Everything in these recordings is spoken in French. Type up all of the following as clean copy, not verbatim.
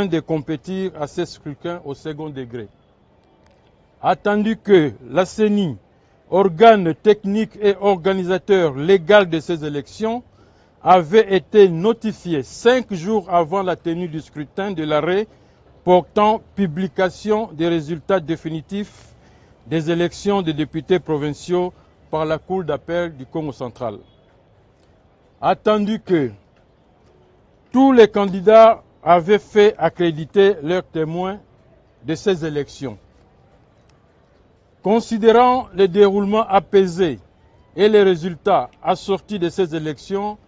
de compétir à ces scrutins au second degré. Attendu que la CENI, organe technique et organisateur légal de ces élections, avait été notifié 5 jours avant la tenue du scrutin de l'arrêt portant publication des résultats définitifs des élections des députés provinciaux par la Cour d'appel du Congo central. Attendu que tous les candidats avaient fait accréditer leurs témoins de ces élections. Considérant le déroulement apaisé et les résultats assortis de ces élections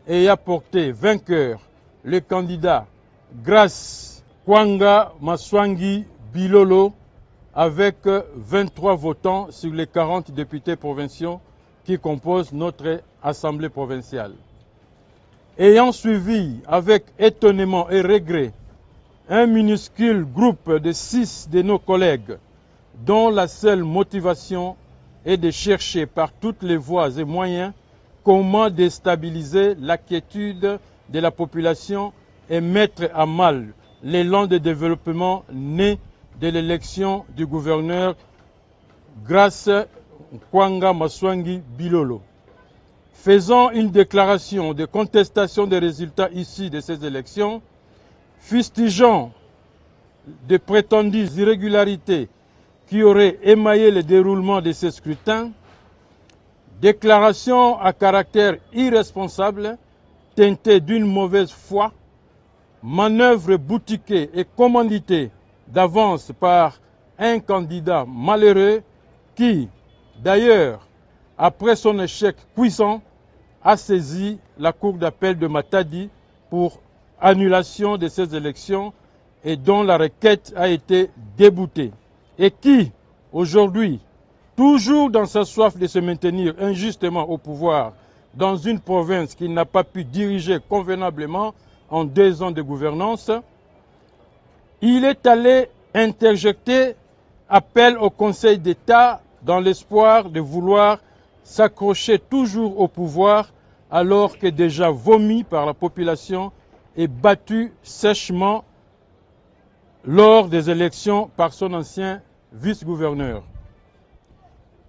ayant porté vainqueur le candidat Grace Kwanga Maswangi Bilolo avec 23 votants sur les 40 députés provinciaux qui composent notre Assemblée provinciale. Ayant suivi avec étonnement et regret un minuscule groupe de 6 de nos collègues dont la seule motivation est de chercher par toutes les voies et moyens comment déstabiliser l'inquiétude de la population et mettre à mal l'élan de développement né de l'élection du gouverneur Grace Kwanga Maswangi Bilolo. Faisant une déclaration de contestation des résultats issus de ces élections, fustigeant de prétendues irrégularités qui auraient émaillé le déroulement de ces scrutins, déclaration à caractère irresponsable, teintée d'une mauvaise foi, manœuvre boutiquée et commanditée d'avance par un candidat malheureux qui, d'ailleurs, après son échec cuisant, a saisi la Cour d'appel de Matadi pour annulation de ces élections et dont la requête a été déboutée. Et qui, aujourd'hui, toujours dans sa soif de se maintenir injustement au pouvoir dans une province qu'il n'a pas pu diriger convenablement en 2 ans de gouvernance, il est allé interjecter appel au Conseil d'État dans l'espoir de vouloir s'accrocher toujours au pouvoir alors que déjà vomi par la population et battu sèchement lors des élections par son ancien vice-gouverneur.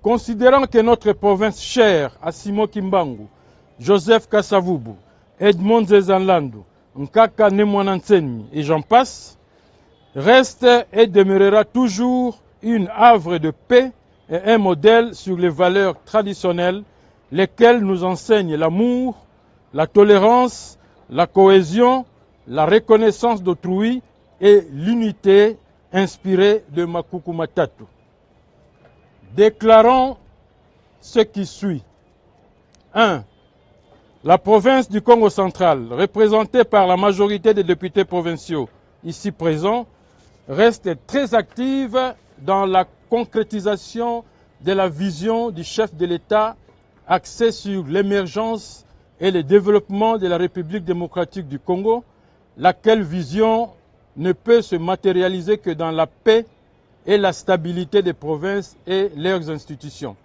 Considérant que notre province chère à Simon Kimbangu, Joseph Kasavubu, Edmond Zezanlandu, Nkaka Nemwanantsemi et j'en passe, reste et demeurera toujours une havre de paix et un modèle sur les valeurs traditionnelles, lesquelles nous enseignent l'amour, la tolérance, la cohésion, la reconnaissance d'autrui et l'unité inspirée de Makuku Matatu. Déclarons ce qui suit. 1. La province du Congo central, représentée par la majorité des députés provinciaux ici présents, reste très active dans la concrétisation de la vision du chef de l'État axée sur l'émergence et le développement de la République démocratique du Congo, laquelle vision ne peut se matérialiser que dans la paix et la stabilité des provinces et leurs institutions.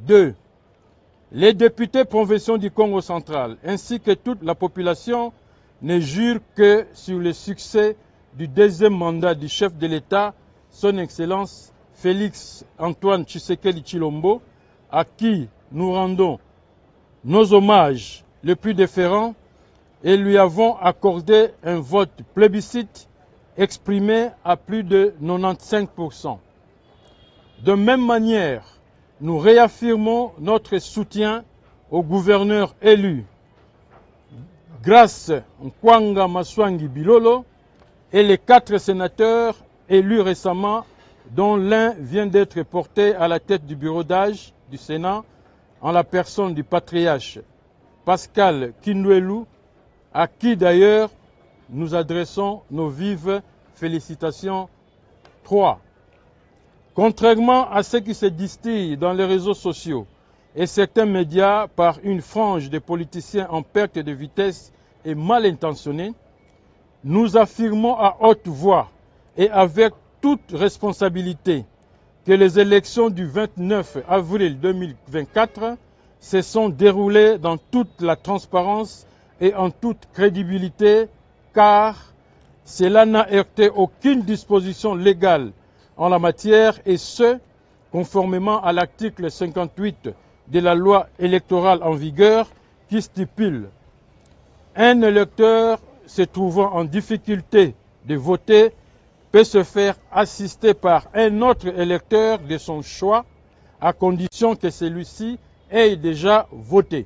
2. Les députés provinciaux du Congo central, ainsi que toute la population, ne jurent que sur le succès du 2e mandat du chef de l'État, son Excellence Félix Antoine Tshisekedi Tshilombo, à qui nous rendons nos hommages les plus déférents et lui avons accordé un vote plébiscite exprimé à plus de 95%. De même manière, nous réaffirmons notre soutien au gouverneur élu Grace Kwanga Maswangi Bilolo et les 4 sénateurs élus récemment, dont l'un vient d'être porté à la tête du bureau d'âge du Sénat en la personne du patriarche Pascal Kindwelu, à qui d'ailleurs nous adressons nos vives félicitations. 3. Contrairement à ce qui se distille dans les réseaux sociaux et certains médias par une frange de politiciens en perte de vitesse et mal intentionnés, nous affirmons à haute voix et avec toute responsabilité que les élections du 29 avril 2024 se sont déroulées dans toute la transparence et en toute crédibilité, car Cela n'a heurté aucune disposition légale en la matière et ce, conformément à l'article 58 de la loi électorale en vigueur qui stipule un électeur se trouvant en difficulté de voter peut se faire assister par un autre électeur de son choix à condition que celui-ci ait déjà voté.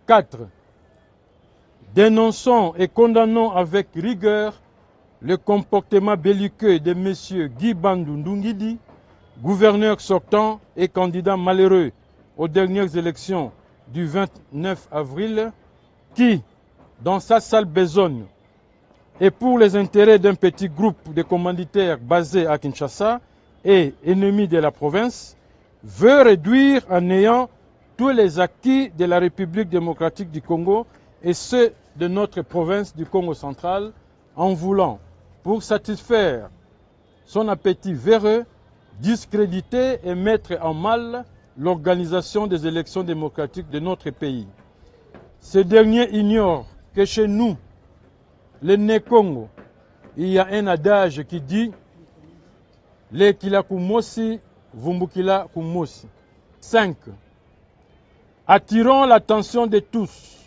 4. Dénonçons et condamnons avec rigueur le comportement belliqueux de M. Guy Bandou Ndungidi, gouverneur sortant et candidat malheureux aux dernières élections du 29 avril, qui, dans sa sale besogne, et pour les intérêts d'un petit groupe de commanditaires basés à Kinshasa et ennemis de la province, veut réduire en néant tous les acquis de la République démocratique du Congo et ceux de notre province du Congo central en voulant, pour satisfaire son appétit véreux, discréditer et mettre en mal l'organisation des élections démocratiques de notre pays. Ce dernier ignore que chez nous, le Né-Congo, il y a un adage qui dit « Lekila kumosi, vumbukila kumosi ». 5. Attirons l'attention de tous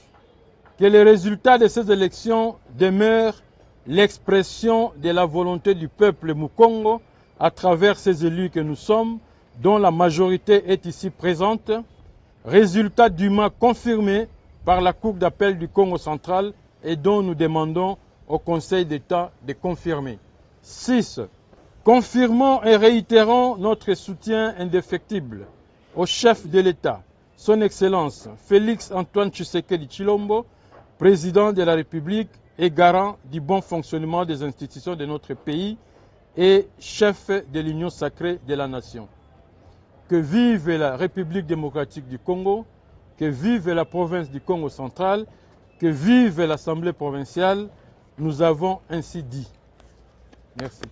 que les résultats de ces élections demeurent l'expression de la volonté du peuple Mukongo à travers ces élus que nous sommes, dont la majorité est ici présente, résultat dûment confirmé par la Cour d'appel du Congo central et dont nous demandons au Conseil d'État de confirmer. 6. Confirmons et réitérons notre soutien indéfectible au chef de l'État, Son Excellence Félix Antoine Tshisekedi Tshilombo, président de la République et garant du bon fonctionnement des institutions de notre pays et chef de l'Union sacrée de la nation. Que vive la République démocratique du Congo, que vive la province du Congo central, que vive l'Assemblée provinciale, nous avons ainsi dit. Merci.